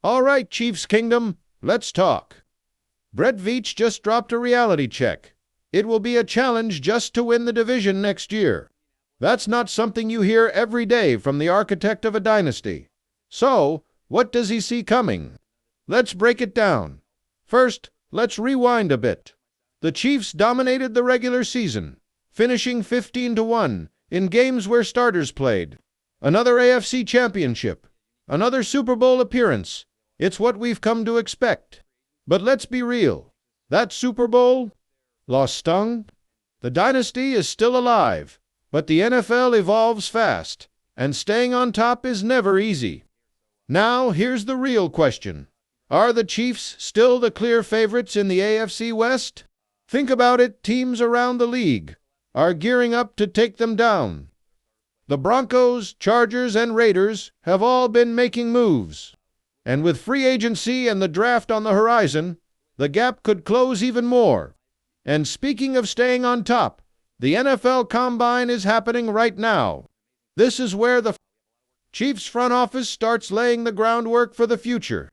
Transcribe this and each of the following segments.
All right, Chiefs Kingdom, let's talk. Brett Veach just dropped a reality check. It will be a challenge just to win the division next year. That's not something you hear every day from the architect of a dynasty. So, what does he see coming? Let's break it down. First, let's rewind a bit. The Chiefs dominated the regular season, finishing 15-1 in games where starters played. Another AFC championship, another Super Bowl appearance. It's what we've come to expect. But let's be real. That Super Bowl loss stung. The dynasty is still alive, but the NFL evolves fast, and staying on top is never easy. Now, here's the real question. Are the Chiefs still the clear favorites in the AFC West? Think about it, teams around the league are gearing up to take them down. The Broncos, Chargers, and Raiders have all been making moves. And with free agency and the draft on the horizon, the gap could close even more. And speaking of staying on top, the NFL Combine is happening right now. This is where the Chiefs front office starts laying the groundwork for the future.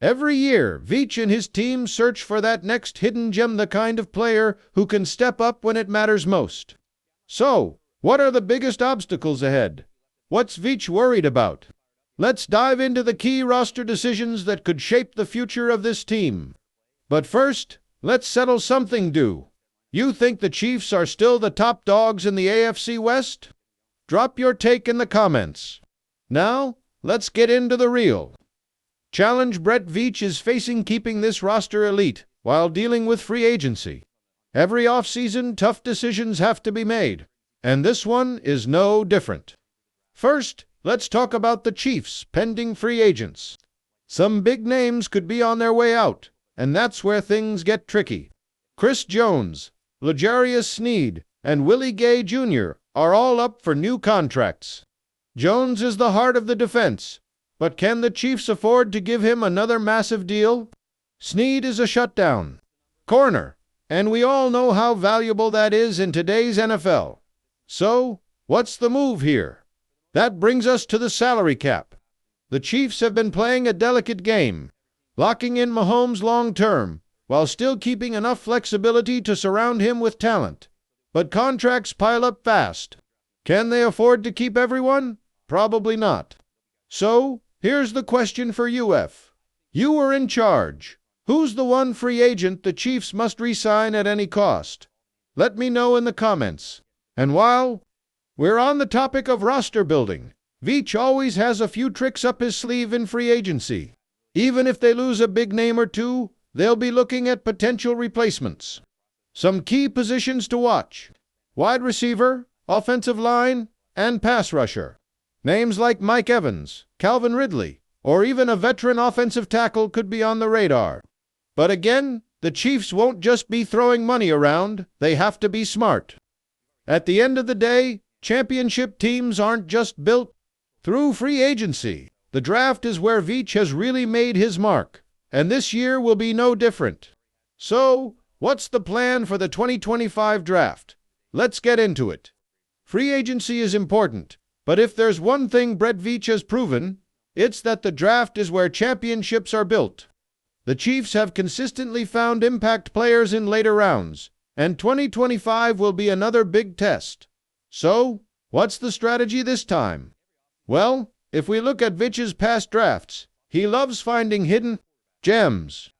Every year, Veach and his team search for that next hidden gem, the kind of player who can step up when it matters most. So, what are the biggest obstacles ahead? What's Veach worried about? Let's dive into the key roster decisions that could shape the future of this team. But first, let's settle something due. You think the Chiefs are still the top dogs in the AFC West? Drop your take in the comments. Now, let's get into the real challenge Brett Veach is facing, keeping this roster elite while dealing with free agency. Every offseason, tough decisions have to be made, and this one is no different. First, let's talk about the Chiefs' pending free agents. Some big names could be on their way out, and that's where things get tricky. Chris Jones, L'Jarius Sneed, and Willie Gay Jr. are all up for new contracts. Jones is the heart of the defense, but can the Chiefs afford to give him another massive deal? Sneed is a shutdown corner, and we all know how valuable that is in today's NFL. So, what's the move here? That brings us to the salary cap. The Chiefs have been playing a delicate game, locking in Mahomes long-term, while still keeping enough flexibility to surround him with talent. But contracts pile up fast. Can they afford to keep everyone? Probably not. So, here's the question for UF. You were in charge. Who's the one free agent the Chiefs must re-sign at any cost? Let me know in the comments. And while we're on the topic of roster building, Veach always has a few tricks up his sleeve in free agency. Even if they lose a big name or two, they'll be looking at potential replacements. Some key positions to watch: wide receiver, offensive line, and pass rusher. Names like Mike Evans, Calvin Ridley, or even a veteran offensive tackle could be on the radar. But again, the Chiefs won't just be throwing money around, they have to be smart. At the end of the day, championship teams aren't just built through free agency. The draft is where Veach has really made his mark, and this year will be no different. So, what's the plan for the 2025 draft? Let's get into it. Free agency is important, but if there's one thing Brett Veach has proven, it's that the draft is where championships are built. The Chiefs have consistently found impact players in later rounds, and 2025 will be another big test. So, what's the strategy this time? Well, if we look at Veach's past drafts, he loves finding hidden gems.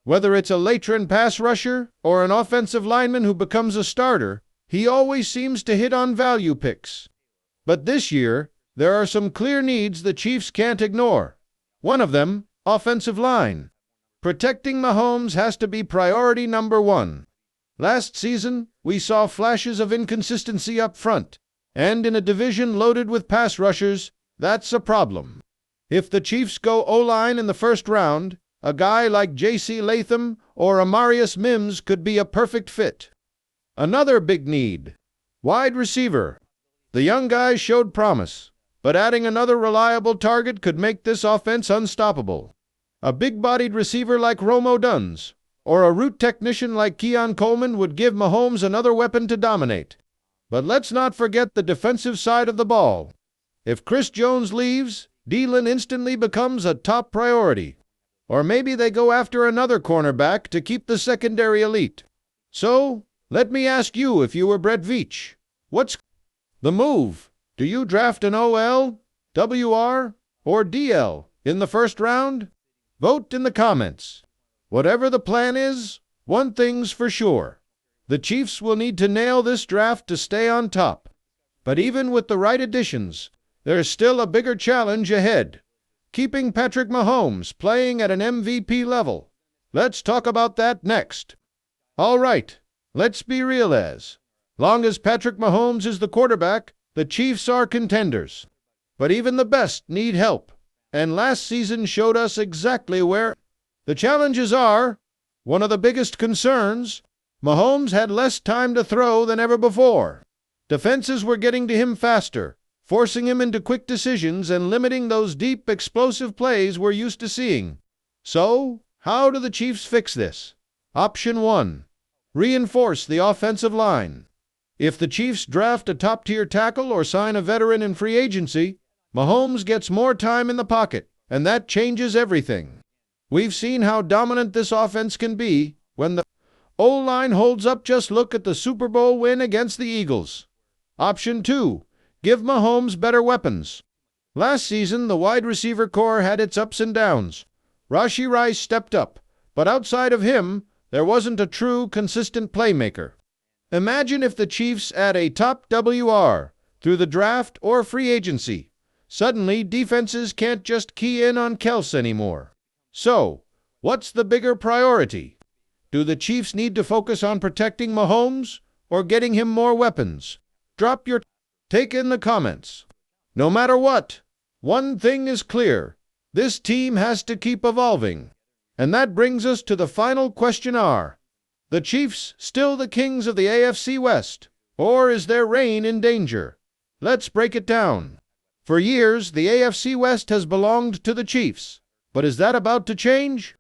Whether it's a late-round pass rusher or an offensive lineman who becomes a starter, he always seems to hit on value picks. But this year, there are some clear needs the Chiefs can't ignore. One of them, offensive line. Protecting Mahomes has to be priority number one. Last season, we saw flashes of inconsistency up front, and in a division loaded with pass rushers, that's a problem. If the Chiefs go O-line in the first round, a guy like J.C. Latham or Amarius Mims could be a perfect fit. Another big need: wide receiver. The young guy showed promise, but adding another reliable target could make this offense unstoppable. A big-bodied receiver like Rome Odunze or a route technician like Keon Coleman would give Mahomes another weapon to dominate. But let's not forget the defensive side of the ball. If Chris Jones leaves, D-line instantly becomes a top priority. Or maybe they go after another cornerback to keep the secondary elite. So, let me ask you, if you were Brett Veach, what's the move? Do you draft an OL, WR, or DL in the first round? Vote in the comments. Whatever the plan is, one thing's for sure. The Chiefs will need to nail this draft to stay on top. But even with the right additions, there's still a bigger challenge ahead. Keeping Patrick Mahomes playing at an MVP level. Let's talk about that next. All right, let's be real as. Long as Patrick Mahomes is the quarterback, the Chiefs are contenders. But even the best need help. And last season showed us exactly where the challenges are. One of the biggest concerns, Mahomes had less time to throw than ever before. Defenses were getting to him faster, forcing him into quick decisions and limiting those deep, explosive plays we're used to seeing. So, how do the Chiefs fix this? Option 1. Reinforce the offensive line. If the Chiefs draft a top-tier tackle or sign a veteran in free agency, Mahomes gets more time in the pocket, and that changes everything. We've seen how dominant this offense can be when the O-line holds up. Just look at the Super Bowl win against the Eagles. Option 2. Give Mahomes better weapons. Last season, the wide receiver core had its ups and downs. Rashee Rice stepped up, but outside of him, there wasn't a true, consistent playmaker. Imagine if the Chiefs add a top WR through the draft or free agency. Suddenly, defenses can't just key in on Kels anymore. So, what's the bigger priority? Do the Chiefs need to focus on protecting Mahomes or getting him more weapons? Drop your take in the comments. No matter what, one thing is clear. This team has to keep evolving. And that brings us to the final question: are the Chiefs still the kings of the AFC West, or is their reign in danger? Let's break it down. For years, the AFC West has belonged to the Chiefs. But is that about to change?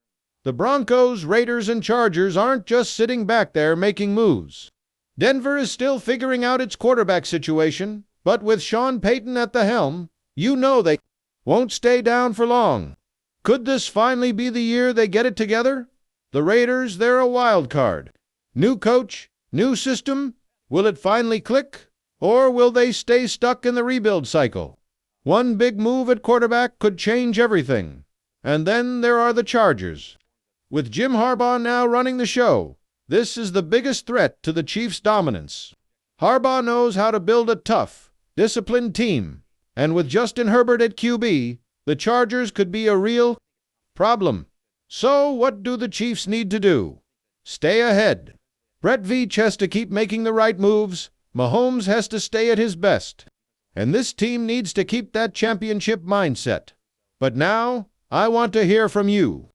The Broncos, Raiders, and Chargers aren't just sitting back there making moves. Denver is still figuring out its quarterback situation, but with Sean Payton at the helm, you know they won't stay down for long. Could this finally be the year they get it together? The Raiders, they're a wild card. New coach, new system. Will it finally click? Or will they stay stuck in the rebuild cycle? One big move at quarterback could change everything. And then there are the Chargers. With Jim Harbaugh now running the show, this is the biggest threat to the Chiefs' dominance. Harbaugh knows how to build a tough, disciplined team. And with Justin Herbert at QB, the Chargers could be a real problem. So what do the Chiefs need to do? Stay ahead. Brett Veach has to keep making the right moves. Mahomes has to stay at his best. And this team needs to keep that championship mindset. But now, I want to hear from you.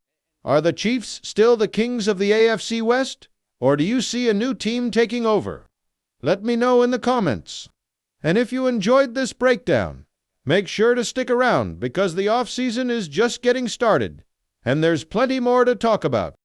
Are the Chiefs still the kings of the AFC West? Or do you see a new team taking over? Let me know in the comments. And if you enjoyed this breakdown, make sure to stick around because the off-season is just getting started, and there's plenty more to talk about.